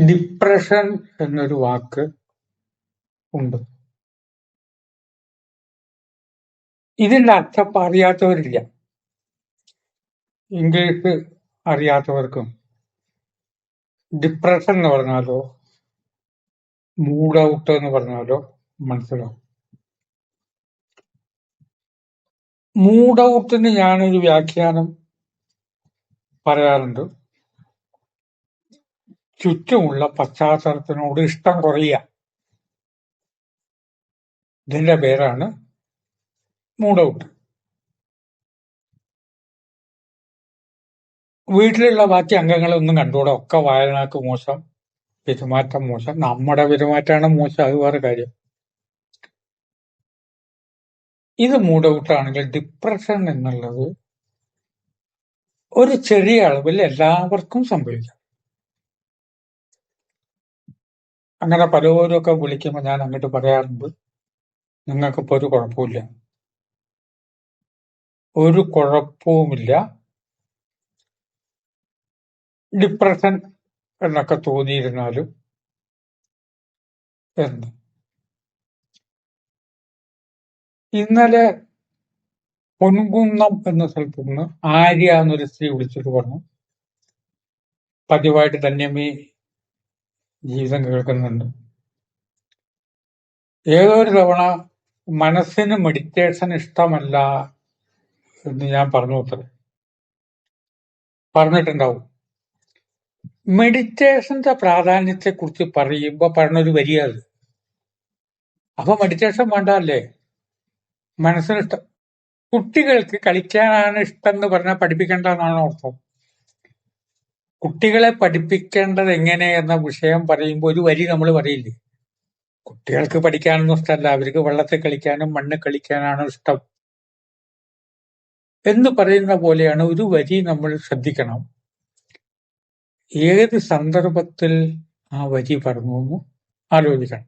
Depression എന്നൊരു വാക്ക് ഉണ്ട്. ഇതിന്റെ അർത്ഥം അറിയാത്തവരില്ല. ഇംഗ്ലീഷ് അറിയാത്തവർക്കും ഡിപ്രഷൻ എന്ന് പറഞ്ഞാലോ മൂഡ് ഔട്ട് എന്ന് പറഞ്ഞാലോ മനസ്സിലാവും. മൂഡ് ഔട്ടിന് ഞാനൊരു വ്യാഖ്യാനം പറയാറുണ്ട്. ചുറ്റുമുള്ള പശ്ചാത്തലത്തിനോട് ഇഷ്ടം കുറയുക. ഇതിന്റെ പേരാണ് മൂഡ് ഔട്ട്. വീട്ടിലുള്ള ബാക്കി അംഗങ്ങളൊന്നും കണ്ടുകൂടാ. ഒക്കെ വായനാക്ക് മോശം, പെരുമാറ്റം മോശം. നമ്മുടെ പെരുമാറ്റമാണ് മോശം, അത് വേറെ കാര്യം. ഇത് മൂഡ് ഔട്ട് ആണെങ്കിൽ ഡിപ്രഷൻ എന്നുള്ളത് ഒരു ചെറിയ അളവിൽ എല്ലാവർക്കും സംഭവിക്കാം. അങ്ങനെ പലവരൊക്കെ വിളിക്കുമ്പോൾ ഞാൻ അങ്ങോട്ട് പറയാറുണ്ട്, നിങ്ങൾക്കിപ്പോ ഒരു കുഴപ്പമില്ല, ഒരു കുഴപ്പവുമില്ല. ഡിപ്രഷൻ എന്നൊക്കെ തോന്നിയിരുന്നാലും എന്ന്. ഇന്നലെ പൊൻകുന്നം എന്ന സ്ഥലത്ത് നിന്ന് ആര്യ എന്നൊരു സ്ത്രീ വിളിച്ചിട്ട് പറഞ്ഞു, പതിവായിട്ട് ധന്യമേ ജീവിതം കേൾക്കുന്നുണ്ട്. ഏതോ ഒരു തവണ മനസ്സിന് മെഡിറ്റേഷൻ ഇഷ്ടമല്ല എന്ന് ഞാൻ പറഞ്ഞു പറഞ്ഞിട്ടുണ്ടാവും. മെഡിറ്റേഷന്റെ പ്രാധാന്യത്തെ കുറിച്ച് പറയുമ്പോ പറഞ്ഞൊരു വരിയത്. അപ്പൊ മെഡിറ്റേഷൻ വേണ്ട അല്ലേ? മനസ്സിന് ഇഷ്ടം. കുട്ടികൾക്ക് കളിക്കാനാണ് ഇഷ്ടം എന്ന് പറഞ്ഞാൽ പഠിപ്പിക്കേണ്ടതെന്നാണോ അർത്ഥം? കുട്ടികളെ പഠിപ്പിക്കേണ്ടത് എങ്ങനെ എന്ന വിഷയം പറയുമ്പോൾ ഒരു വരി നമ്മൾ പറയില്ലേ, കുട്ടികൾക്ക് പഠിക്കാനൊന്നും ഇഷ്ടമല്ല, അവർക്ക് വെള്ളത്തിൽ കളിക്കാനും മണ്ണ് കളിക്കാനാണ് ഇഷ്ടം എന്ന് പറയുന്ന പോലെയാണ് ഒരു വരി നമ്മൾ ശ്രദ്ധിക്കണം. ഏത് സന്ദർഭത്തിൽ ആ വരി പറഞ്ഞു എന്ന് ആലോചിക്കണം.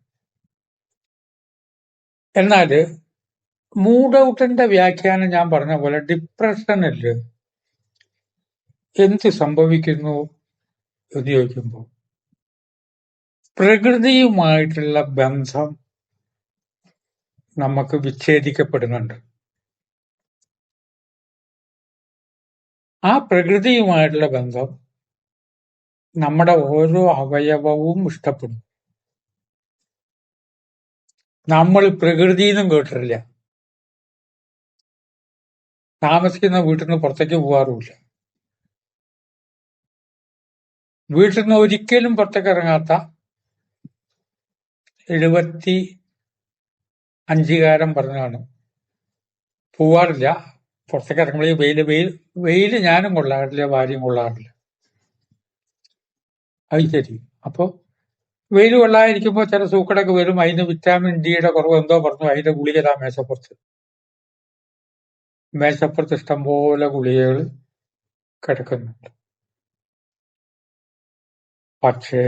എന്നാല് മൂഡ് ഔട്ടിന്റെ വ്യാഖ്യാനം ഞാൻ പറഞ്ഞ പോലെ ഡിപ്രഷനില് എന്ത് സംഭവിക്കുന്നു എന്ന് ചോദിക്കുമ്പോൾ പ്രകൃതിയുമായിട്ടുള്ള ബന്ധം നമുക്ക് വിച്ഛേദിക്കപ്പെടുന്നുണ്ട്. ആ പ്രകൃതിയുമായിട്ടുള്ള ബന്ധം നമ്മുടെ ഓരോ അവയവവും ഇഷ്ടപ്പെടും. നമ്മൾ പ്രകൃതിന്നും കേട്ടിട്ടില്ല. താമസിക്കുന്ന വീട്ടിൽ നിന്ന് പുറത്തേക്ക് പോകാറുമില്ല. വീട്ടിൽ നിന്ന് ഒരിക്കലും പുറത്തേക്ക് ഇറങ്ങാത്ത 75-കാരൻ പറഞ്ഞാണ് പോവാറില്ല. പുറത്തേക്ക് ഇറങ്ങുമ്പോൾ വെയില് ഞാനും കൊള്ളാറില്ല, ഭാര്യയും കൊള്ളാറില്ല. അത് ശരി. അപ്പൊ വെയിൽ കൊള്ളാതിരിക്കുമ്പോൾ ചില സൂക്കടൊക്കെ വരും. അതിന് വിറ്റാമിൻ ഡിയുടെ കുറവ് എന്തോ പറഞ്ഞു, അതിന്റെ ഗുളിക മേശപ്പുറത്ത് ഇഷ്ടംപോലെ ഗുളികകൾ കിടക്കുന്നുണ്ട്. പക്ഷേ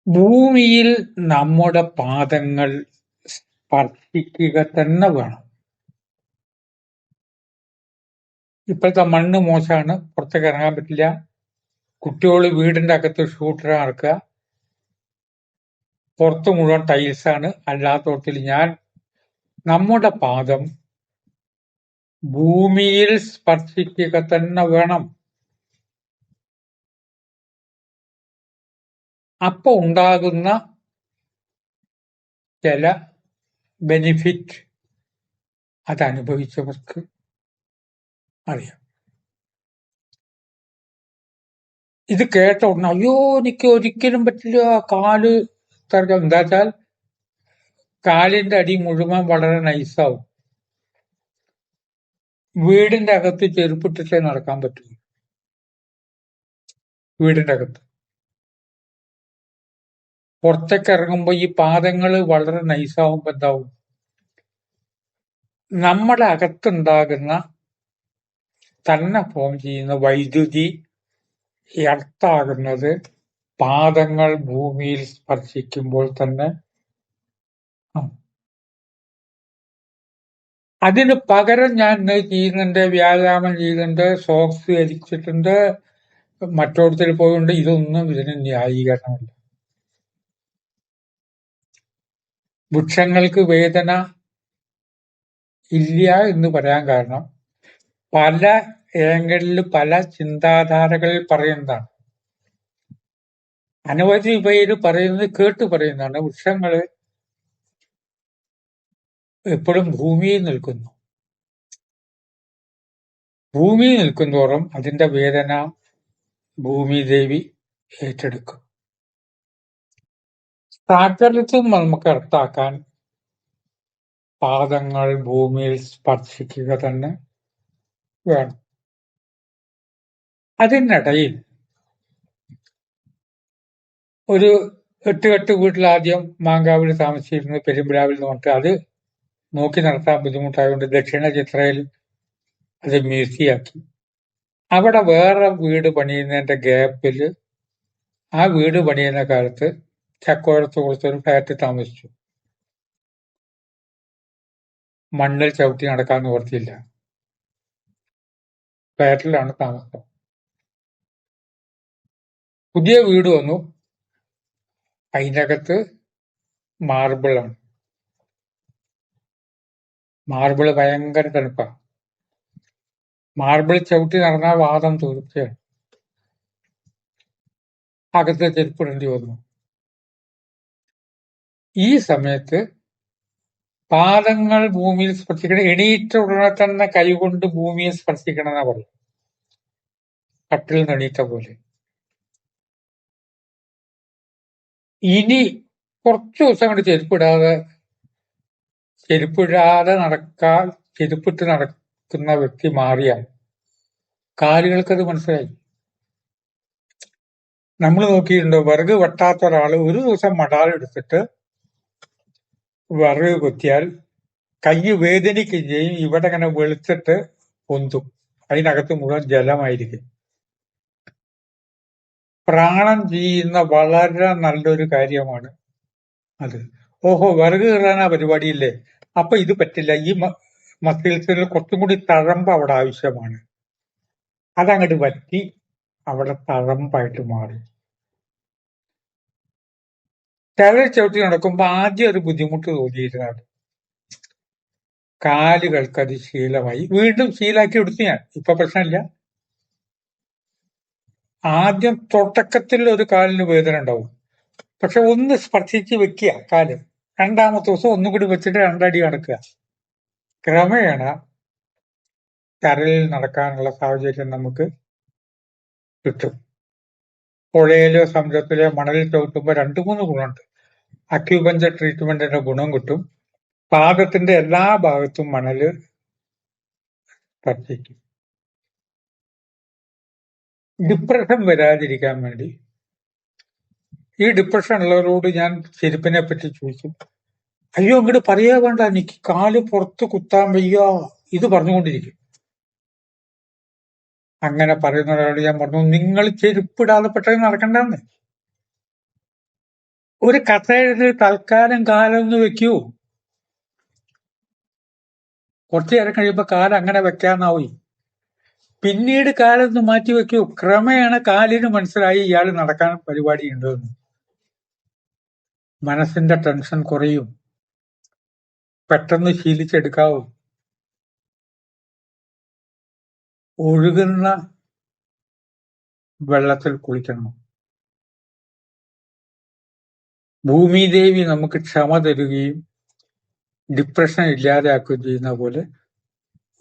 ഭൂമിയിൽ നമ്മുടെ പാദങ്ങൾ സ്പർശിക്കുക തന്നെ വേണം. ഇപ്പോഴത്തെ മണ്ണ് മോശമാണ്, പുറത്തേക്ക് ഇറങ്ങാൻ പറ്റില്ല. കുട്ടികൾ വീടിന്റെ അകത്ത് ഷൂട്ടർ നടക്കുക, പുറത്ത് മുഴുവൻ ടൈൽസാണ്. അല്ലാത്തടത്തിൽ നമ്മുടെ പാദം ഭൂമിയിൽ സ്പർശിക്കുക തന്നെ വേണം. അപ്പൊ ഉണ്ടാകുന്ന ചില ബെനിഫിറ്റ് അതനുഭവിച്ചവർക്ക് അറിയാം. ഇത് കേട്ട ഉടനെ അയ്യോ എനിക്ക് ഒരിക്കലും പറ്റില്ല, കാല് തറക്കാം. എന്താ വെച്ചാൽ കാലിന്റെ അടി മുഴുവൻ വളരെ നൈസാവും. വീടിന്റെ അകത്ത് ചെരുപ്പിട്ടിട്ടേ നടക്കാൻ പറ്റൂ. വീടിന്റെ അകത്ത് പുറത്തേക്ക് ഇറങ്ങുമ്പോൾ ഈ പാദങ്ങൾ വളരെ നൈസാവുമ്പോ എന്താവും, നമ്മുടെ അകത്തുണ്ടാകുന്ന തന്നെ ഫോം ചെയ്യുന്ന വൈദ്യുതി എർത്താകുന്നത് പാദങ്ങൾ ഭൂമിയിൽ സ്പർശിക്കുമ്പോൾ തന്നെ. അതിന് പകരം ഞാൻ ചെയ്യുന്നുണ്ട്, വ്യായാമം ചെയ്യുന്നുണ്ട്, സോക്സ് ധരിച്ചിട്ടുണ്ട്, മറ്റോടത്തിൽ പോയുണ്ട്. ഇതൊന്നും ഇതിന് ന്യായീകരണമില്ല. വൃക്ഷങ്ങൾക്ക് വേദന ഇല്ല എന്ന് പറയാൻ കാരണം പല ഏംഗിളിൽ പല ചിന്താധാരകളിൽ പറയുന്നതാണ്. അനവധി പേര് പറയുന്നത് കേട്ട് പറയുന്നതാണ്. വൃക്ഷങ്ങള് എപ്പോഴും ഭൂമിയിൽ നിൽക്കുന്നു. ഭൂമിയിൽ നിൽക്കുന്തോറും അതിന്റെ വേദന ഭൂമിദേവി ഏറ്റെടുക്കും. സകലത്തും നമുക്ക് അർത്ഥാക്കാൻ പാദങ്ങൾ ഭൂമിയിൽ സ്പർശിക്കുക തന്നെ വേണം. അതിനിടയിൽ ഒരു 8 വീട്ടിൽ ആദ്യം മാങ്കാവിൽ താമസിച്ചിരുന്നു, പെരുമ്പിലാവിൽ എന്ന് പറഞ്ഞിട്ട് അത് നോക്കി നടത്താൻ ബുദ്ധിമുട്ടായതുകൊണ്ട് ദക്ഷിണ ചിത്രയിൽ അത് മ്യൂസിയാക്കി. അവിടെ വേറെ വീട് പണിയുന്നതിന്റെ ഗ്യാപ്പിൽ ആ വീട് പണിയുന്ന കാലത്ത് ചക്കോരത്ത് കൊടുത്തൊരു ഫ്ലാറ്റ് താമസിച്ചു. മണ്ണിൽ ചവിട്ടി നടക്കാൻ നിവർത്തിയില്ല. ഫ്ലാറ്റിലാണ് താമസം. പുതിയ വീട് വന്നു. അതിൻ്റെ അകത്ത് മാർബിളാണ്. മാർബിള് ഭയങ്കര തണുപ്പാണ്. മാർബിൾ ചവിട്ടി നടന്നാൽ വാദം തീർച്ചയാണ്. അകത്ത് ചെരുപ്പിടേണ്ടി വന്നു. ഈ സമയത്ത് പാദങ്ങൾ ഭൂമിയിൽ സ്പർശിക്കണം. എണീറ്റ ഉടനെ തന്നെ കൈകൊണ്ട് ഭൂമിയെ സ്പർശിക്കണം എന്നാ പറയും. കട്ടിൽ നിന്ന് എണീറ്റ പോലെ. ഇനി കുറച്ചു ദിവസം കൊണ്ട് ചെരുപ്പിടാതെ നടക്കാൻ ചെരുപ്പിട്ട് നടക്കുന്ന വ്യക്തി മാറിയാൽ കാലുകൾക്കത് മനസ്സിലായി. നമ്മൾ നോക്കിയിട്ടുണ്ടോ, വിറക് വെട്ടാത്ത ഒരാള് ഒരു ദിവസം മടാലെടുത്തിട്ട് വിറക് കൊത്തിയാൽ കൈ വേദനിക്കുകയും ചെയ്യും. ഇവിടെ ഇങ്ങനെ വെളുത്തിട്ട് പൊന്തും. അതിനകത്ത് മുഴുവൻ ജലമായിരിക്കും. പ്രാണം ചെയ്യുന്ന വളരെ നല്ലൊരു കാര്യമാണ് അത്. ഓഹോ, വിറക് കീറാനാ പരിപാടിയില്ലേ, അപ്പൊ ഇത് പറ്റില്ല. ഈ മസിൽസിൽ കുറച്ചും കൂടി തഴമ്പ് അവിടെ ആവശ്യമാണ്. അതങ്ങോട്ട് വറ്റി അവിടെ തഴമ്പായിട്ട് മാറി. ടയറിൽ ചവിട്ടി നടക്കുമ്പോ ആദ്യം ഒരു ബുദ്ധിമുട്ട് തോന്നിയിരുന്നത് കാലുകൾക്ക് അത് ശീലമായി. വീണ്ടും ശീലാക്കി എടുത്തു ഞാൻ. ഇപ്പൊ പ്രശ്നമില്ല. ആദ്യം തുടക്കത്തിൽ ഒരു കാലിന് വേദന ഉണ്ടാവും. പക്ഷെ ഒന്ന് സ്പർശിച്ച് വെക്കുക കാല്. രണ്ടാമത്തെ ദിവസം ഒന്നും കൂടി വെച്ചിട്ട് 2 അടി നടക്കുക. ക്രമേണ കരയിൽ നടക്കാനുള്ള സാഹചര്യം നമുക്ക് കിട്ടും. പുഴയിലോ സമുദ്രത്തിലോ മണലിൽ ചവിട്ടുമ്പോൾ 2-3 ഗുണമുണ്ട്. അക്യൂപഞ്ചർ ട്രീറ്റ്മെന്റിന്റെ ഗുണം കിട്ടും. പാദത്തിന്റെ എല്ലാ ഭാഗത്തും മണല് സ്പർശിക്കും. ഡിപ്രഷൻ വരാതിരിക്കാൻ വേണ്ടി ഈ ഡിപ്രഷൻ ഉള്ളവരോട് ഞാൻ ചെരുപ്പിനെ പറ്റി ചോദിച്ചു. അയ്യോ, അങ്ങോട്ട് പറയാ വേണ്ട, എനിക്ക് കാല് പുറത്ത് കുത്താൻ വയ്യ, ഇത് പറഞ്ഞുകൊണ്ടിരിക്കും. അങ്ങനെ പറയുന്ന ഒരാളോട് ഞാൻ പറഞ്ഞു, നിങ്ങൾ ചെരുപ്പിടാതെ പെട്ടെന്ന് നടക്കണ്ടെന്ന്. ഒരു കസേരയിൽ തൽക്കാലം കാലൊന്ന് വെക്കൂ. കുറച്ചു നേരം കഴിയുമ്പോ കാലം അങ്ങനെ വെക്കാന്നാവും. പിന്നീട് കാലൊന്ന് മാറ്റി വെക്കൂ. ക്രമേണ കാലിന് മനസ്സിലായി ഇയാൾ നടക്കാൻ പരിപാടി ഉണ്ടെന്ന്. മനസ്സിന്റെ ടെൻഷൻ കുറയും. പെട്ടെന്ന് ശീലിച്ചെടുക്കാവും. ഒഴുകുന്ന വെള്ളത്തിൽ കുളിക്കണം. ഭൂമിദേവി നമുക്ക് ക്ഷമ തരുകയും ഡിപ്രഷൻ ഇല്ലാതാക്കുകയും ചെയ്യുന്ന പോലെ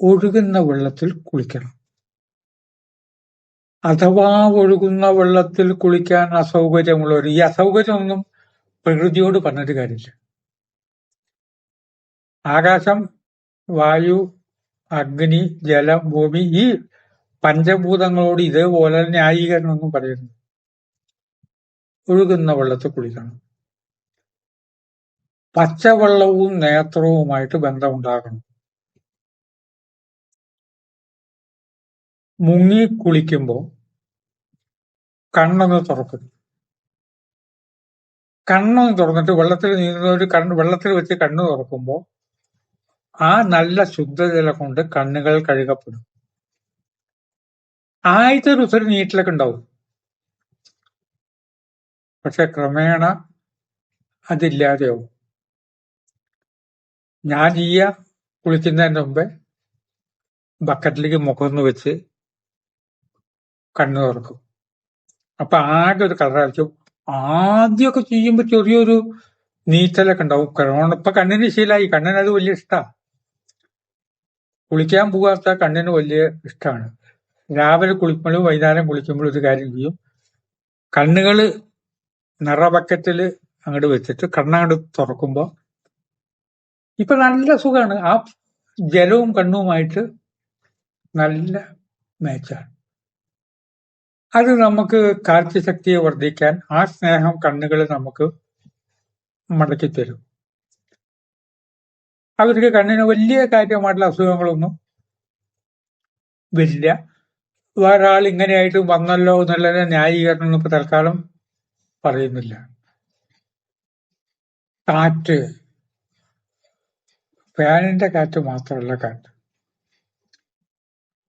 ഒഴുകുന്ന വെള്ളത്തിൽ കുളിക്കണം. അഥവാ ഒഴുകുന്ന വെള്ളത്തിൽ കുളിക്കാൻ അസൗകര്യമുള്ളവർ, ഈ അസൗകര്യമൊന്നും പ്രകൃതിയോട് പറഞ്ഞിട്ട് കാര്യമില്ല. ആകാശം, വായു, അഗ്നി, ജലം, ഭൂമി, ഈ പഞ്ചഭൂതങ്ങളോട് ഇതേപോലെ ന്യായീകരണമൊന്നും പറയുന്നു. ഒഴുകുന്ന വെള്ളത്തിൽ കുളിക്കണം. പച്ചവെള്ളവും നേത്രവുമായിട്ട് ബന്ധമുണ്ടാകണം. മുങ്ങി കുളിക്കുമ്പോ കണ്ണൊന്ന് തുറക്കും. കണ്ണൊന്ന് തുറന്നിട്ട് വെള്ളത്തിൽ നീന്തുന്നവര് വെള്ളത്തിൽ വെച്ച് കണ്ണ് തുറക്കുമ്പോ ആ നല്ല ശുദ്ധജലം കൊണ്ട് കണ്ണുകൾ കഴുകപ്പെടും. ആദ്യത്തെ ഒരു നീറ്റിലൊക്കെ ഉണ്ടാവും. പക്ഷെ ക്രമേണ അതില്ലാതെയാവും. ഞാൻ കുളിക്കുന്നതിന് മുമ്പേ ബക്കറ്റിലേക്ക് മുഖമൊന്ന് വെച്ച് കണ്ണു തുറക്കും. അപ്പൊ ആകെ ഒരു കളറായിരിക്കും. ആദ്യമൊക്കെ ചെയ്യുമ്പോ ചെറിയൊരു നീറ്റലൊക്കെ ഉണ്ടാവും. ക്രമേണ ഇപ്പൊ കണ്ണിന് ശീലമായി. കണ്ണിന് അത് വലിയ ഇഷ്ടമാണ്. കുളിക്കാൻ പോകാത്ത കണ്ണിന് വലിയ ഇഷ്ടമാണ്. രാവിലെ കുളിക്കുമ്പോഴും വൈകുന്നേരം കുളിക്കുമ്പോഴും ഒരു കാര്യം ചെയ്യും. കണ്ണുകള് നിറ ബക്കറ്റില് അങ്ങോട്ട് വെച്ചിട്ട് കണ്ണങ്ങോട്ട് തുറക്കുമ്പോ ഇപ്പൊ നല്ല സുഖമാണ്. ആ ജലവും കണ്ണുമായിട്ട് നല്ല മാച്ചാണ്. അത് നമുക്ക് കാഴ്ചശക്തിയെ വർദ്ധിക്കാൻ ആ സ്നേഹം കണ്ണുകൾ നമുക്ക് മടക്കി തരും. അവർക്ക് കണ്ണിന് വലിയ കാര്യമായിട്ടുള്ള അസുഖങ്ങളൊന്നും വരില്ല. വേറെ ആൾ ഇങ്ങനെയായിട്ട് വന്നല്ലോ എന്നുള്ള ന്യായീകരണം ഇപ്പൊ തൽക്കാലം പറയുന്നില്ല. കാറ്റ്, ഫാനിന്റെ കാറ്റ് മാത്രമല്ല കാറ്റ്.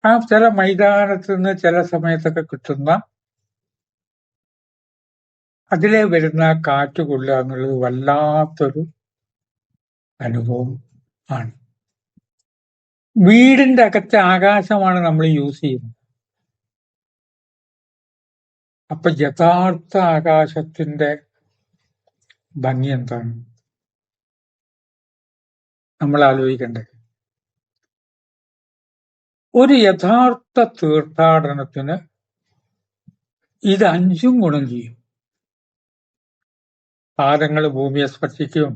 ആ ചില മൈതാനത്ത് നിന്ന് ചില സമയത്തൊക്കെ കിട്ടുന്ന അതിലെ വരുന്ന കാറ്റ് കൊള്ളുക എന്നുള്ളത് വല്ലാത്തൊരു അനുഭവം ആണ്. വീടിന്റെ അകത്തെ ആകാശമാണ് നമ്മൾ യൂസ് ചെയ്യുന്നത്. അപ്പൊ യഥാർത്ഥ ആകാശത്തിന്റെ ഭംഗി എന്താണ് നമ്മൾ ആലോചിക്കണ്ടേ? ഒരു യഥാർത്ഥ തീർത്ഥാടനത്തിന് ഇത് 5 ഗുണം ചെയ്യും. പാദങ്ങൾ ഭൂമിയെ സ്പർശിക്കും.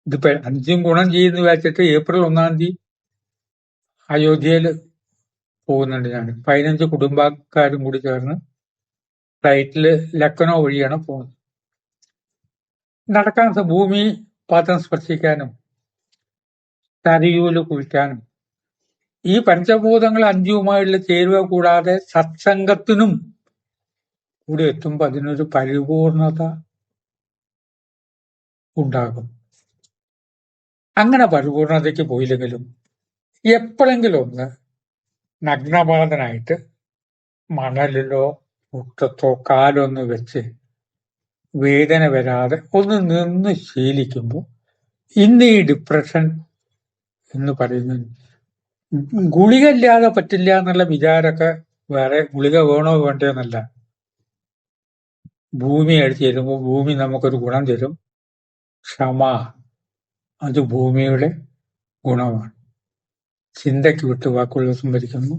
ഇതിപ്പോ 5 ഗുണം ചെയ്യുന്ന വെച്ചിട്ട് ഏപ്രിൽ 1-ാം തീയതി അയോധ്യയില് പോകുന്നുണ്ട്. ഞാൻ 15 കുടുംബക്കാരും കൂടി ചേർന്ന് ഫ്ലൈറ്റില് ലക്നൗ വഴിയാണ് പോകുന്നത്. നടക്കാൻ ഭൂമി പാദം സ്പർശിക്കാനും സരയൂല് കുളിക്കാനും ഈ പഞ്ചഭൂതങ്ങൾ 5-ുമായുള്ള ചേരുവ കൂടാതെ സത്സംഗത്തിനും കൂടി എത്തുമ്പോ അതിനൊരു പരിപൂർണത ഉണ്ടാകും. അങ്ങനെ പരിപൂർണതയ്ക്ക് പോയില്ലെങ്കിലും എപ്പോഴെങ്കിലും ഒന്ന് നഗ്നപാതനായിട്ട് മണലിലോ മുട്ടത്തോ കാലൊന്ന് വെച്ച് വേദന വരാതെ ഒന്ന് നിന്ന് ശീലിക്കുമ്പോൾ ഇന്ന് ഈ ഡിപ്രഷൻ എന്ന് പറയുന്നത് ഗുളിക ഇല്ലാതെ പറ്റില്ല എന്നുള്ള വിചാരമൊക്കെ വേറെ. ഗുളിക വേണോ വേണ്ടോ എന്നല്ല. ഭൂമി അടിച്ചു തരുമ്പോൾ ഭൂമി നമുക്കൊരു ഗുണം തരും. ക്ഷമ, അത് ഭൂമിയുടെ ഗുണമാണ്. ചിന്തയ്ക്ക് വിട്ട് വാക്കുകൾ സംഭരിക്കുന്നു.